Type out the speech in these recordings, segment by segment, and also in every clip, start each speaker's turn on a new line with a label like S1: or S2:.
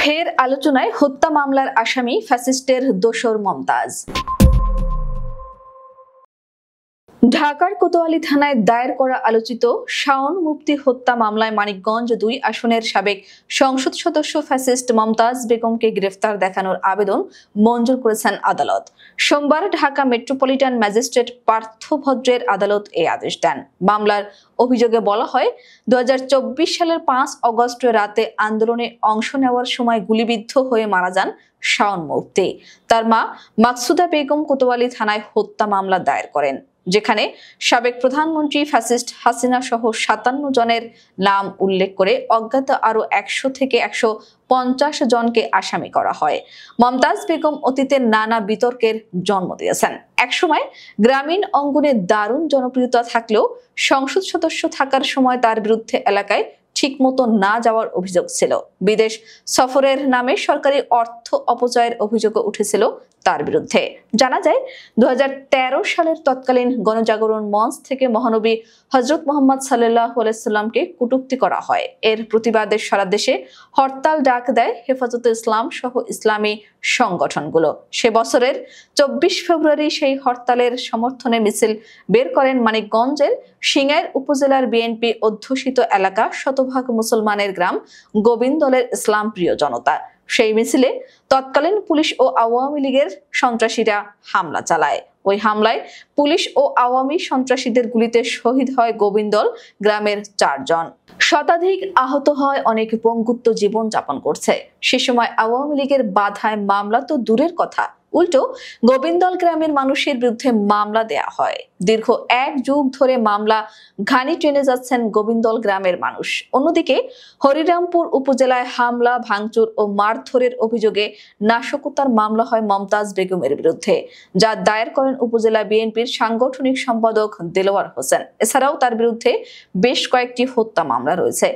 S1: ফের আলোচনায় হত্যা মামলার আসামি ফ্যাসিস্টের দোসর মমতাজ। ঢাকার কোতোয়ালি থানায় দায়ের করা আলোচিত শাওন মুফতি হত্যা মামলায় মানিকগঞ্জ ২ আসনের সাবেক সংসদ সদস্য ফ্যাসিস্ট মমতাজ বেগমকে গ্রেফতার দেখানোর আবেদন মঞ্জুর করেছেন আদালত। সোমবার ঢাকা মেট্রোপলিটন ম্যাজিস্ট্রেট পার্থ ভদ্রের আদালত এই আদেশ দেন। মামলার অভিযোগে বলা হয়, ২০২৪ সালের ৫ অগস্ট রাতে আন্দোলনে অংশ নেওয়ার সময় গুলিবিদ্ধ হয়ে মারা যান শাওন মুফতি। তার মা মাকসুদা বেগম কোতোয়ালি থানায় হত্যা মামলা দায়ের করেন, যেখানে সাবেক প্রধানমন্ত্রী ফ্যাসিস্ট হাসিনা সহ ৫৭ জনের নাম উল্লেখ করে অজ্ঞাত আরো ১০০ থেকে ১৫০ জনকে আসামি করা হয়। মমতাজ বেগম অতীতে নানা বিতর্কের জন্ম দিয়েছেন। একসময় গ্রামীণ অঙ্গনে দারুণ জনপ্রিয়তা থাকলেও সংসদ সদস্য থাকার সময় তার বিরুদ্ধে এলাকায় ঠিকমতো না যাওয়ার অভিযোগ ছিল। বিদেশ সফরের নামে সরকারি অর্থ অপচয়ের অভিযোগও উঠেছিল তার বিরুদ্ধে। জানা যায়, ২০১৩ সালের তৎকালীন গণজাগরণ মঞ্চ থেকে মহানবী হযরত মুহাম্মদ সাল্লাল্লাহু আলাইহি সাল্লামকে কটূক্তি করা হয়। এর প্রতিবাদে সারা দেশে হরতাল ডাক দেয় হেফাজতে ইসলাম সহ ইসলামী সংগঠনগুলো। সে বছরের ২৪ ফেব্রুয়ারি সেই হরতালের সমর্থনে মিছিল বের করেন মানিকগঞ্জের সিঙ্গাইর উপজেলার বিএনপি অধ্যুষিত এলাকা শতভাগ মুসলমানের গ্রাম গোবিন্দলের ইসলাম প্রিয় জনতা। সেই মিছিলে তৎকালীন পুলিশ ও আওয়ামী লীগের সন্ত্রাসীরা হামলা চালায়। ওই হামলায় পুলিশ ও আওয়ামী সন্ত্রাসীদের গুলিতে শহীদ হয় গোবিন্দল গ্রামের ৪ জন। শতাধিক আহত হয়, অনেক পঙ্গুত্ব জীবন যাপন করছে। সে সময় আওয়ামী লীগের বাধায় মামলা তো দূরের কথা, উল্টো গোবিন্দল গ্রামের মানুষের বিরুদ্ধে মামলা দেয়া হয়। দীর্ঘ ১ যুগ ধরে মামলা ঘানি টেনে যাচ্ছেন গোবিন্দল গ্রামের মানুষ। অন্যদিকে হরিরামপুর উপজেলায় হামলা, ভাঙচুর ও মারধরের অভিযোগে নাশকতার মামলা হয় মমতাজ বেগমের বিরুদ্ধে, যা দায়ের করেন উপজেলা বিএনপির সাংগঠনিক সম্পাদক দেলোয়ার হোসেন। এছাড়াও তার বিরুদ্ধে বেশ কয়েকটি হত্যা মামলা রয়েছে।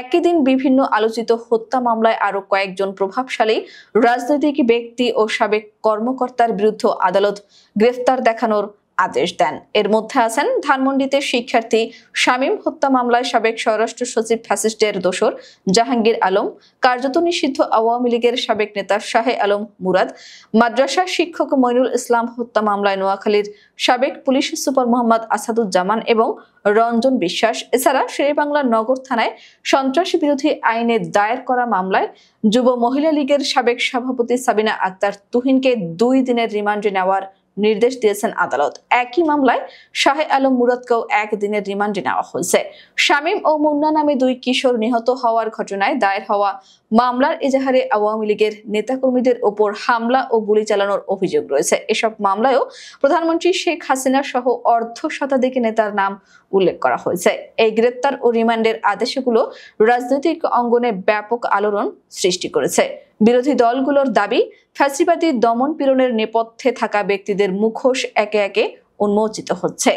S1: একই দিন বিভিন্ন আলোচিত হত্যা মামলায় আরো কয়েকজন প্রভাবশালী রাজনৈতিক ব্যক্তি ও সাবেক কর্মকর্তার বিরুদ্ধে আদালত গ্রেফতার দেখানোর আদেশ দেন। এর মধ্যে আছেন ধানমন্ডিতে শিক্ষার্থী শামীম হত্যা মামলায় সাবেক স্বরাষ্ট্র সচিব ফ্যাসিস্টের দোসর জাহাঙ্গীর আলম, কার্যত নিষিদ্ধ আওয়ামী লীগের সাবেক নেতা শাহে আলম মুরাদ, মাদ্রাসা শিক্ষক মইনুল ইসলাম হত্যা মামলায় নোয়াখালীর সাবেক পুলিশ সুপার মোহাম্মদ আসাদুজ্জামান এবং রঞ্জন বিশ্বাস। এছাড়া শেরেবাংলা নগর থানায় সন্ত্রাসী বিরোধী আইনে দায়ের করা মামলায় যুব মহিলা লীগের সাবেক সভাপতি সাবিনা আক্তার তুহিনকে ২ দিনের রিমান্ডে নেওয়ার নির্দেশ দিয়েছেন আদালত। একই মামলায় শাহে আলম মুরাদকেও ১ দিনের রিমান্ডে নেওয়া হয়েছে। শামীম ও মুন্না নামে ২ কিশোর নিহত হওয়ার ঘটনায় দায়ের হওয়া মামলার এজাহারে আওয়ামী লীগের নেতাকর্মীদের ওপর হামলা ও গুলি চালানোর অভিযোগ রয়েছে। এসব মামলায়ও প্রধানমন্ত্রী শেখ হাসিনা সহ অর্ধ শতাধিক নেতার নাম উল্লেখ করা হয়েছে। এই গ্রেপ্তার ও রিমান্ডের আদেশগুলো রাজনৈতিক অঙ্গনে ব্যাপক আলোড়ন সৃষ্টি করেছে। বিরোধী দলগুলোর দাবি, ফ্যাসিবাদী দমন পীড়নের নেপথ্যে থাকা ব্যক্তিদের মুখোশ একে একে উন্মোচিত হচ্ছে।